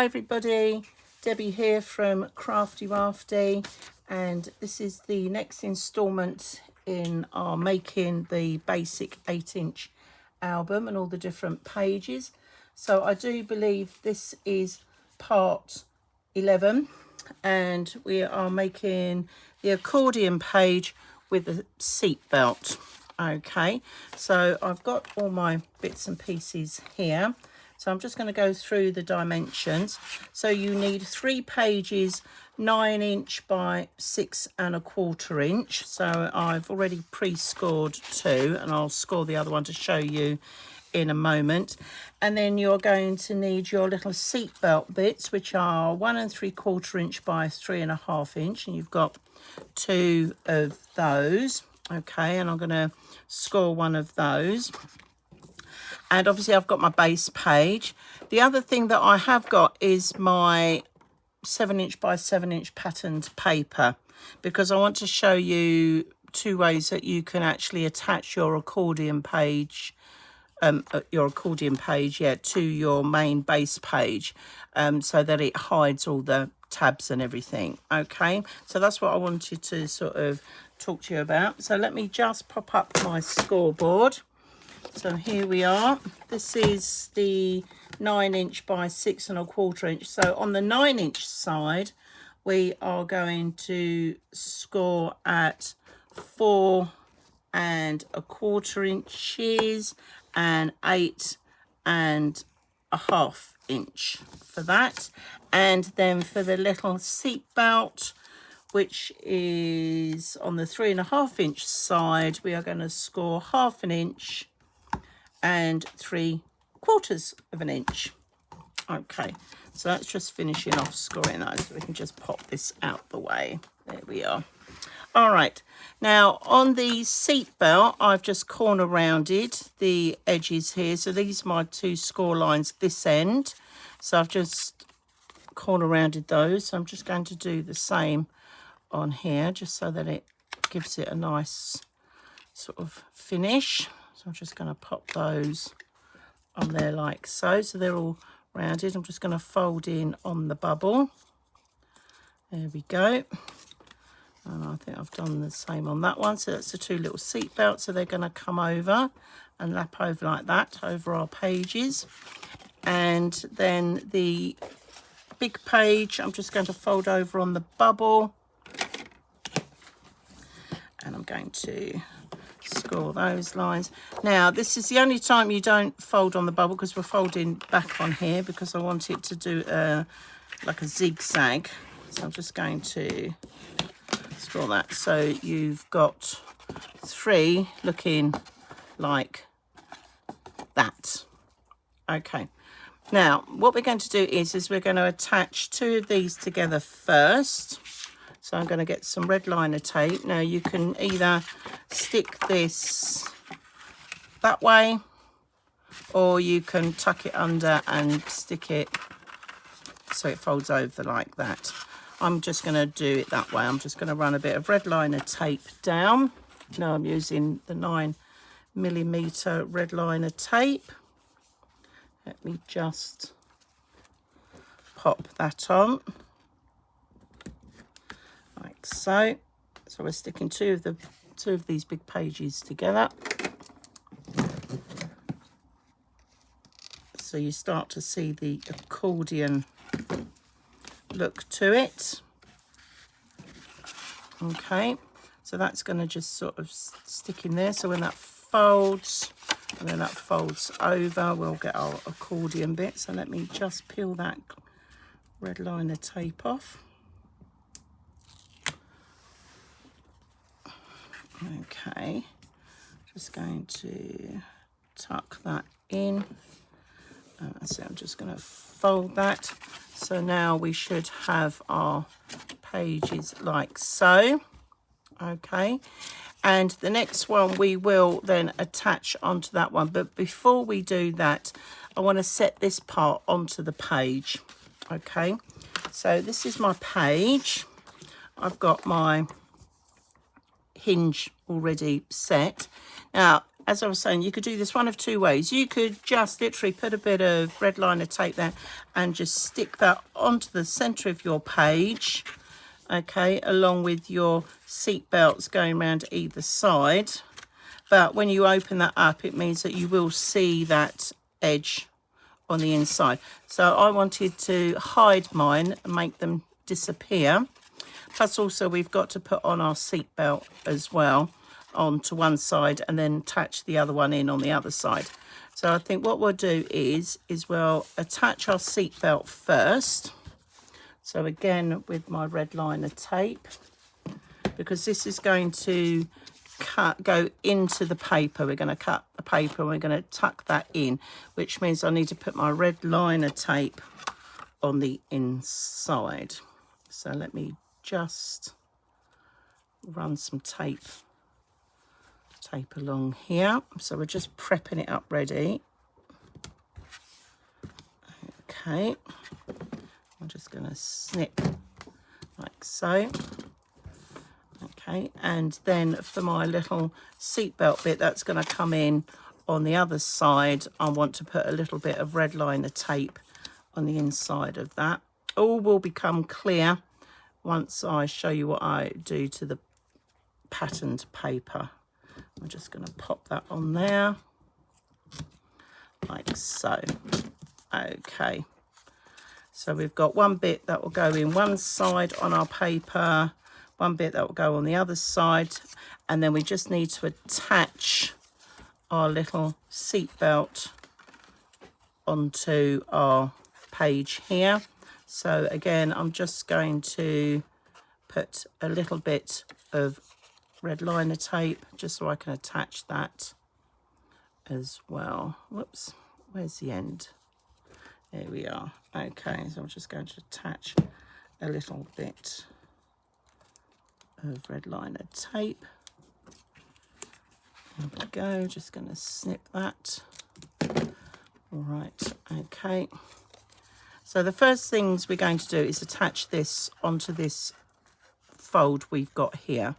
Hi everybody, Debbie here from Craftywafty, and this is the next instalment in our making the basic 8-inch album and all the different pages. So I do believe this is part 11, and we are making the accordion page with the seatbelt. Okay, so I've got all my bits and pieces here. So I'm just going to go through the dimensions. So you need 3 pages, 9-inch by 6 1/4 inch. So I've already pre-scored 2, and I'll score the other one to show you in a moment. And then you're going to need your little seat belt bits, which are 1 3/4 inch by 3 1/2 inch. And you've got 2 of those. Okay, and I'm going to score 1 of those. And obviously I've got my base page. The other thing that I have got is my 7-inch by 7-inch patterned paper, because I want to show you 2 ways that you can actually attach your accordion page, to your main base page, so that it hides all the tabs and everything. Okay, so that's what I wanted to sort of talk to you about. So let me just pop up my scoreboard. So here we are. This is the 9-inch by 6 1/4 inch. So on the 9-inch side, we are going to score at 4 1/4 inches and 8 1/2 inch for that. And then for the little seat belt, which is on the 3 1/2 inch side, we are going to score 1/2 inch and 3/4 inch. Okay, so that's just finishing off scoring those. So we can just pop this out the way. There we are. All right, now on the seat belt, I've just corner rounded the edges here. So these are my 2 score lines this end. So I've just corner rounded those. So I'm just going to do the same on here, just so that it gives it a nice sort of finish. So I'm just going to pop those on there like so. So they're all rounded. I'm just going to fold in on the bubble. There we go. And I think I've done the same on that one. So that's the 2 little seat belts. So they're going to come over and lap over like that over our pages. And then the big page, I'm just going to fold over on the bubble. And I'm going to score those lines. Now this is the only time you don't fold on the bubble, because we're folding back on here, because I want it to do like a zigzag. So I'm just going to score that, so you've got 3 looking like that. Okay, now what we're going to do is we're going to attach 2 of these together first. So I'm going to get some red liner tape. Now you can either stick this that way, or you can tuck it under and stick it so it folds over like that. I'm just going to do it that way. I'm just going to run a bit of red liner tape down. Now I'm using the 9mm red liner tape. Let me just pop that on. Like so. So we're sticking 2 of these big pages together. So you start to see the accordion look to it. Okay, so that's going to just sort of stick in there. So when that folds, and then that folds over, we'll get our accordion bit. So let me just peel that red liner tape off. Okay, just going to tuck that in. So I'm just going to fold that. So now we should have our pages like so. Okay, and the next one we will then attach onto that one. But before we do that, I want to set this part onto the page. Okay, so this is my page. I've got my hinge already set. Now as I was saying, you could do this one of two ways. You could just literally put a bit of red liner tape there and just stick that onto the center of your page, okay, along with your seat belts going around either side. But when you open that up, it means that you will see that edge on the inside. So I wanted to hide mine and make them disappear. Plus also we've got to put on our seat belt as well onto one side and then attach the other one in on the other side. So I think what we'll do is we'll attach our seat belt first. So again with my red liner tape, because this is going to go into the paper. We're going to cut the paper and we're going to tuck that in, which means I need to put my red liner tape on the inside. So let me just run some tape along here. So we're just prepping it up ready. Okay, I'm just going to snip like so. Okay, and then for my little seatbelt bit that's going to come in on the other side, I want to put a little bit of red liner tape on the inside of that. All will become clear once I show you what I do to the patterned paper. I'm just going to pop that on there like so. Okay, so we've got one bit that will go in one side on our paper, one bit that will go on the other side, and then we just need to attach our little seat belt onto our page here. So again, I'm just going to put a little bit of red liner tape just so I can attach that as well. Whoops, where's the end? There we are. Okay, so I'm just going to attach a little bit of red liner tape. There we go, just going to snip that. All right, okay. So the first things we're going to do is attach this onto this fold we've got here.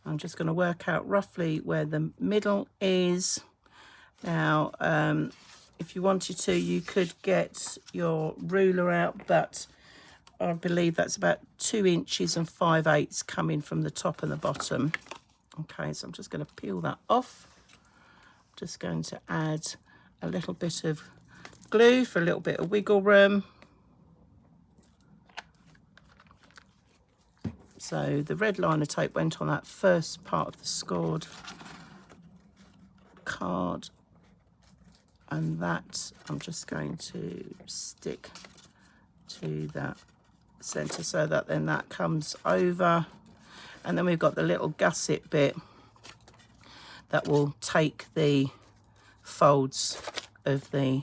I'm just going to work out roughly where the middle is. Now, if you wanted to, you could get your ruler out, but I believe that's about 2 inches and 5/8 coming from the top and the bottom. Okay, so I'm just going to peel that off. Just going to add a little bit of glue for a little bit of wiggle room. So the red liner tape went on that first part of the scored card, and that I'm just going to stick to that center so that then that comes over, and then we've got the little gusset bit that will take the folds of the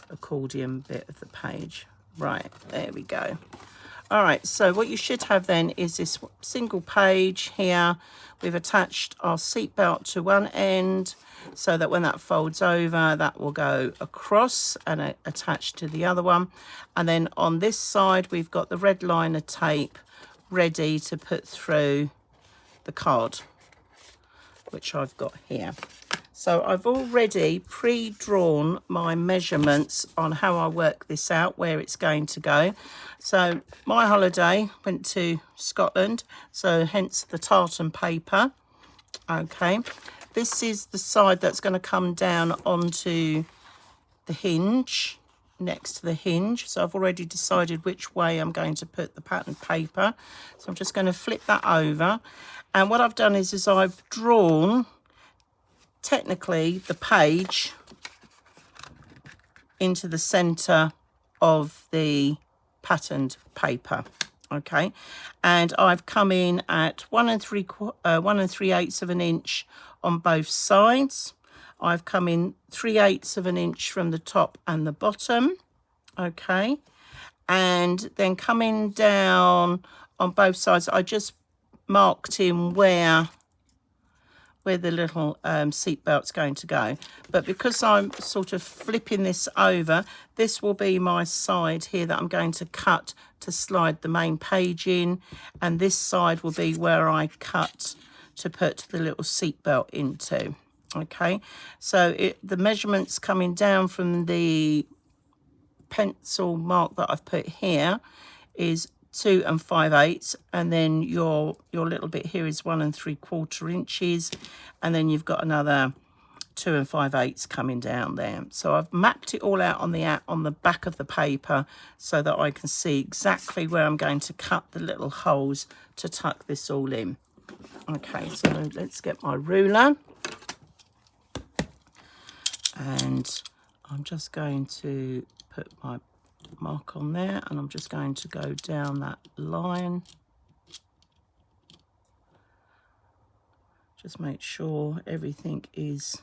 accordion bit of the page. Right, there we go. All right, so what you should have then is this single page here. We've attached our seat belt to one end so that when that folds over, that will go across and attach to the other one. And then on this side, we've got the red liner tape ready to put through the card, which I've got here. So I've already pre-drawn my measurements on how I work this out, where it's going to go. So my holiday went to Scotland, so hence the tartan paper. Okay, this is the side that's going to come down onto the hinge, next to the hinge. So I've already decided which way I'm going to put the pattern paper. So I'm just going to flip that over. And what I've done is I've drawn technically the page into the center of the patterned paper. Okay, and I've come in at 1 3/8 of an inch on both sides. I've come in 3/8 of an inch from the top and the bottom. Okay, and then coming down on both sides, I just marked in where the little seat belt's going to go. But because I'm sort of flipping this over, this will be my side here that I'm going to cut to slide the main page in, and this side will be where I cut to put the little seat belt into. Okay, so the measurements coming down from the pencil mark that I've put here is 2 5/8, and then your little bit here is 1 3/4 inches, and then you've got another 2 5/8 coming down there. So I've mapped it all out on the back of the paper so that I can see exactly where I'm going to cut the little holes to tuck this all in. Okay, so let's get my ruler, and I'm just going to put my mark on there, and I'm just going to go down that line. Just make sure everything is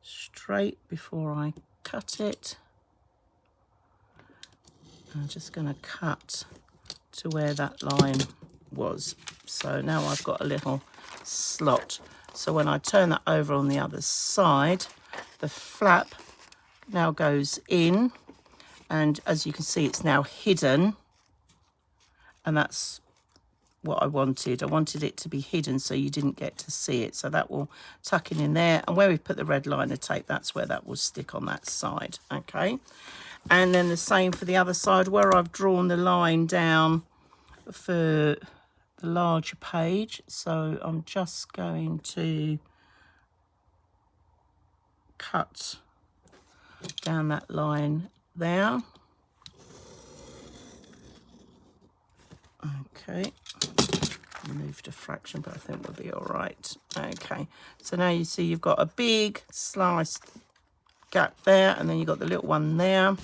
straight before I cut it. I'm just going to cut to where that line was. So now I've got a little slot. So when I turn that over on the other side, the flap now goes in, and as you can see, it's now hidden, and that's what I wanted. I wanted it to be hidden so you didn't get to see it. So that will tuck in there, and where we put the red liner tape, that's where that will stick on that side. Okay, and then the same for the other side, where I've drawn the line down for the larger page. So I'm just going to cut down that line there. Okay, moved a fraction, but I think we'll be all right. Okay, so now you see you've got a big sliced gap there, and then you've got the little one there.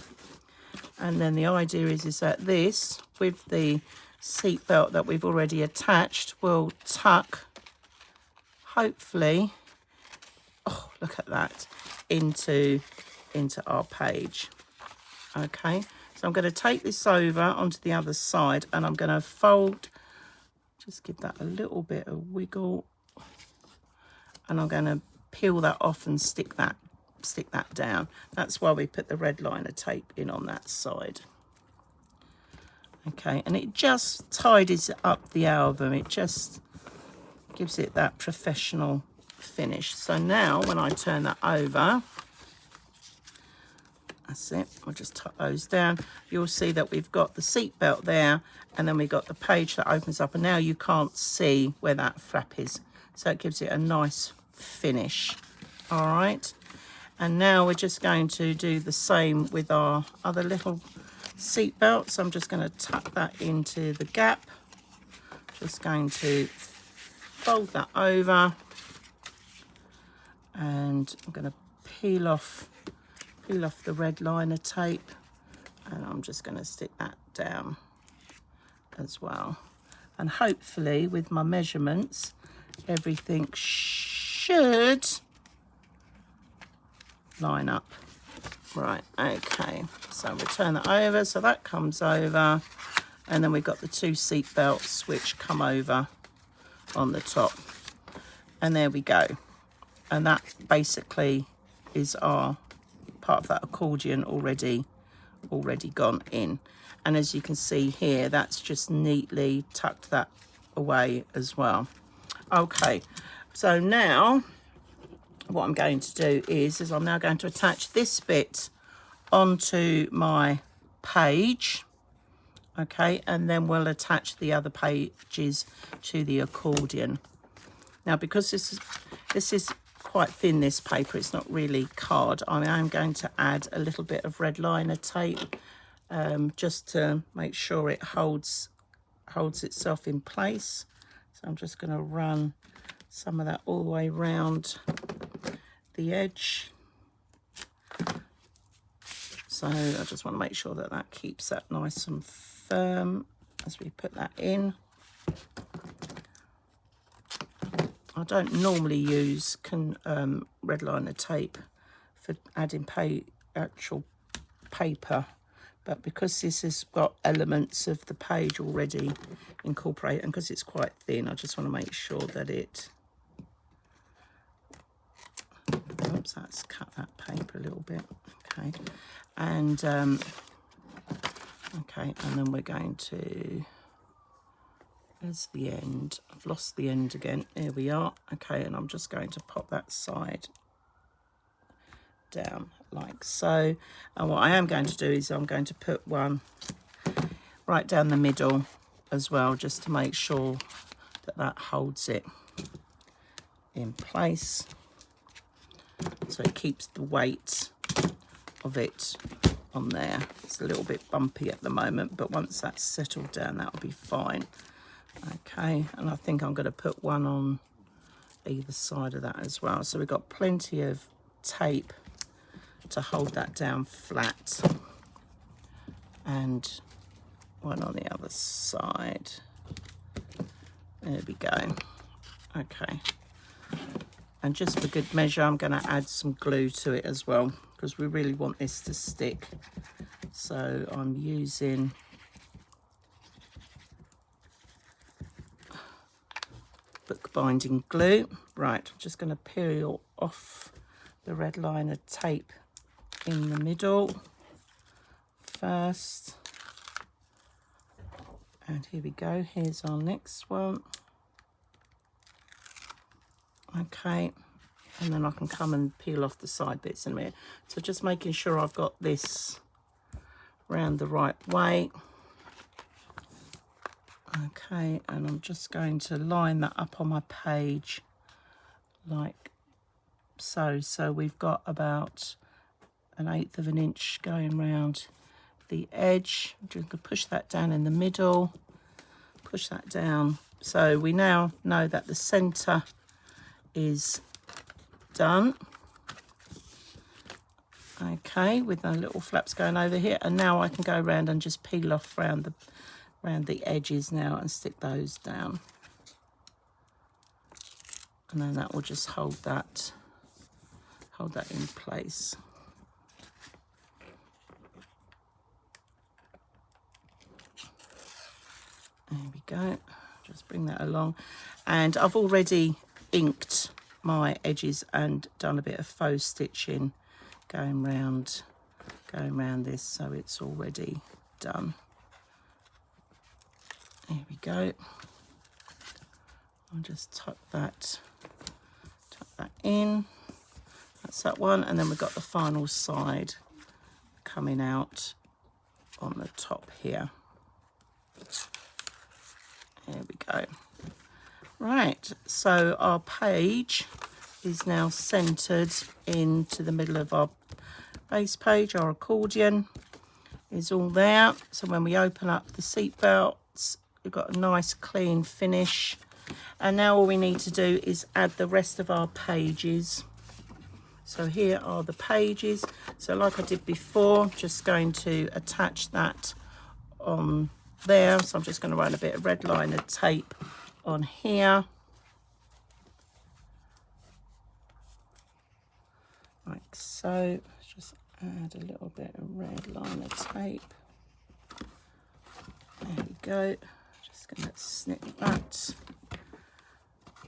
And then the idea is that this, with the seat belt that we've already attached, will tuck, hopefully, oh, look at that, into our page. Okay, so I'm going to take this over onto the other side, and I'm going to fold, just give that a little bit of wiggle, and I'm going to peel that off and stick that down. That's why we put the red liner tape in on that side. Okay, and it just tidies up the album. It just gives it that professional finish. So now when I turn that over, that's it, I'll just tuck those down. You'll see that we've got the seat belt there, and then we've got the page that opens up, and now you can't see where that flap is. So it gives it a nice finish. All right, and now we're just going to do the same with our other little seat belt. So I'm just going to tuck that into the gap. Just going to fold that over, and I'm going to peel off the red liner tape, and I'm just going to stick that down as well. And hopefully with my measurements, everything should line up. Right, okay, so we turn that over, so that comes over, and then we've got the two seat belts which come over on the top, and there we go. And that basically is our part of that accordion already gone in. And as you can see here, that's just neatly tucked that away as well. Okay, so now what I'm going to do is I'm now going to attach this bit onto my page. Okay, and then we'll attach the other pages to the accordion. Now, because this is quite thin, this paper, it's not really card, I am going to add a little bit of red liner tape just to make sure it holds itself in place. So I'm just going to run some of that all the way around the edge. So I just want to make sure that that keeps that nice and firm as we put that in. I don't normally use red liner tape for adding actual paper, but because this has got elements of the page already incorporated, and because it's quite thin, I just want to make sure that it, oops, that's cut that paper a little bit. Okay, and okay, and then we're going to There's the end. I've lost the end again. Here we are. Okay, and I'm just going to pop that side down like so. And what I am going to do is I'm going to put one right down the middle as well, just to make sure that that holds it in place, so it keeps the weight of it on there. It's a little bit bumpy at the moment, but once that's settled down, that'll be fine. Okay, and I think I'm going to put one on either side of that as well, so we've got plenty of tape to hold that down flat, and one on the other side. There we go. Okay, and just for good measure, I'm going to add some glue to it as well, because we really want this to stick. So I'm using bookbinding glue. Right, I'm just going to peel off the red liner tape in the middle first. And here we go, here's our next one. Okay, and then I can come and peel off the side bits in a minute. So just making sure I've got this round the right way. Okay, and I'm just going to line that up on my page like so. So we've got about 1/8 of an inch going round the edge. I'm just going to push that down in the middle, push that down. So we now know that the center is done. Okay, with the little flaps going over here, and now I can go around and just peel off around the edges now and stick those down, and then that will just hold that in place. There we go. Just bring that along, and I've already inked my edges and done a bit of faux stitching going round this, so it's already done. There we go. I'll just tuck that in. That's that one, and then we've got the final side coming out on the top here. There we go. Right, so our page is now centered into the middle of our base page. Our accordion is all there, so when we open up the seat belts, we've got a nice clean finish. And now all we need to do is add the rest of our pages. So here are the pages. So like I did before, just going to attach that on there. So I'm just going to run a bit of red liner tape on here, like so. Let's just add a little bit of red liner tape. There we go. Just going to snip that.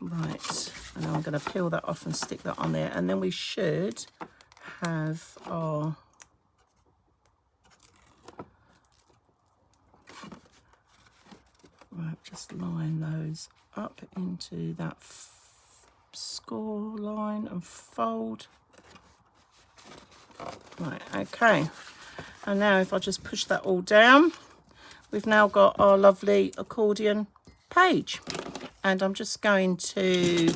Right, and I'm going to peel that off and stick that on there, and then we should have our right, just line those up into that score line and fold. Right, okay, and now if I just push that all down, we've now got our lovely accordion page. And I'm just going to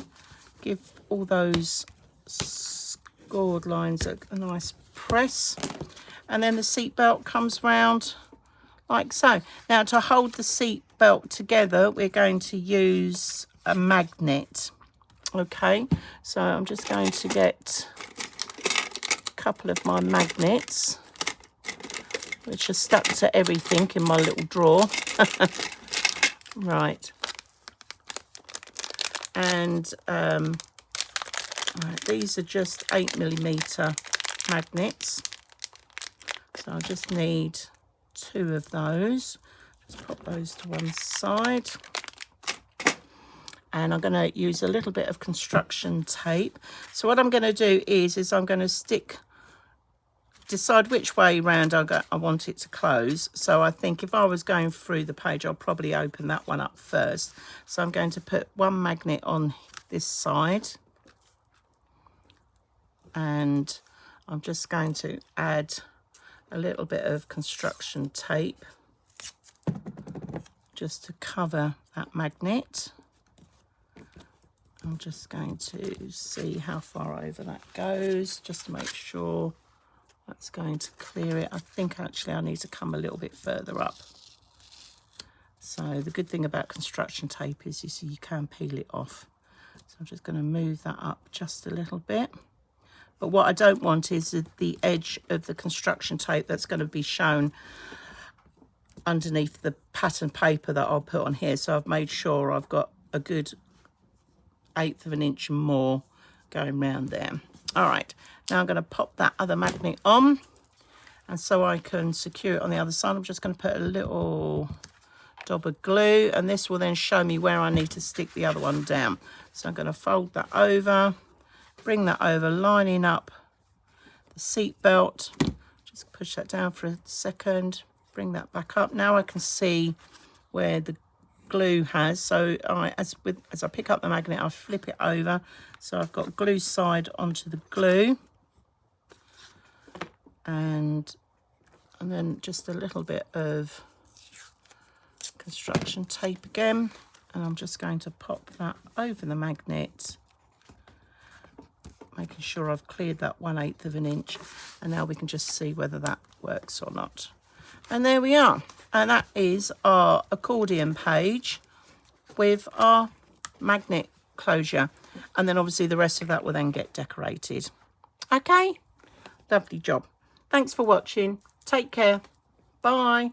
give all those scored lines a nice press, and then the seat belt comes round like so. Now, to hold the seat belt together, we're going to use a magnet. Okay, so I'm just going to get a couple of my magnets, which are stuck to everything in my little drawer. Right. And right, these are just 8mm magnets, so I just need 2 of those. Just pop those to one side, and I'm going to use a little bit of construction tape. So what I'm going to do is I'm going to stick decide which way round I want it to close. So I think if I was going through the page, I'll probably open that one up first. So I'm going to put one magnet on this side, and I'm just going to add a little bit of construction tape just to cover that magnet. I'm just going to see how far over that goes, just to make sure that's going to clear it. I think actually I need to come a little bit further up. So the good thing about construction tape is you see you can peel it off. So I'm just going to move that up just a little bit. But what I don't want is the edge of the construction tape that's going to be shown underneath the pattern paper that I'll put on here. So I've made sure I've got a good 1/8 of an inch and more going round there. All right, now I'm going to pop that other magnet on, and so I can secure it on the other side, I'm just going to put a little dab of glue, and this will then show me where I need to stick the other one down. So I'm going to fold that over, bring that over, lining up the seat belt. Just push that down for a second, bring that back up. Now I can see where the glue has. So as I pick up the magnet, I flip it over, so I've got glue side onto the glue, and then just a little bit of construction tape again, and I'm just going to pop that over the magnet, making sure I've cleared that 1/8 of an inch, and now we can just see whether that works or not. And there we are, and that is our accordion page with our magnet closure, and then obviously the rest of that will then get decorated. Okay, lovely job. Thanks for watching. Take care. Bye.